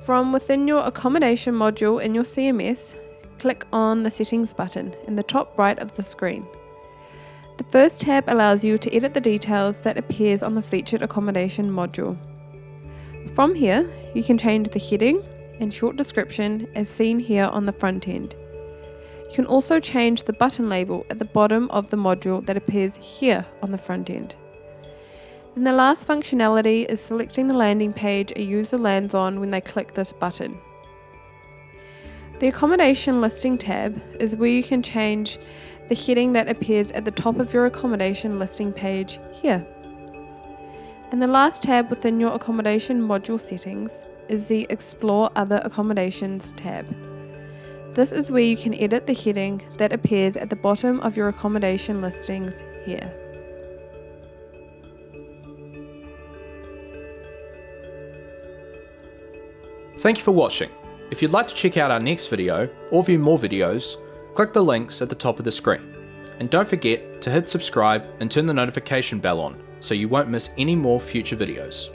From within your Accommodation module in your CMS, click on the Settings button in the top right of the screen. The first tab allows you to edit the details that appears on the featured Accommodation module. From here, you can change the heading and short description as seen here on the front end. You can also change the button label at the bottom of the module that appears here on the front end. And the last functionality is selecting the landing page a user lands on when they click this button. The Accommodation Listing tab is where you can change the heading that appears at the top of your Accommodation listing page here. And the last tab within your Accommodation module settings is the Explore Other Accommodations tab. This is where you can edit the heading that appears at the bottom of your Accommodation listings here. Thank you for watching. If you'd like to check out our next video or view more videos, click the links at the top of the screen. And don't forget to hit subscribe and turn the notification bell on so you won't miss any more future videos.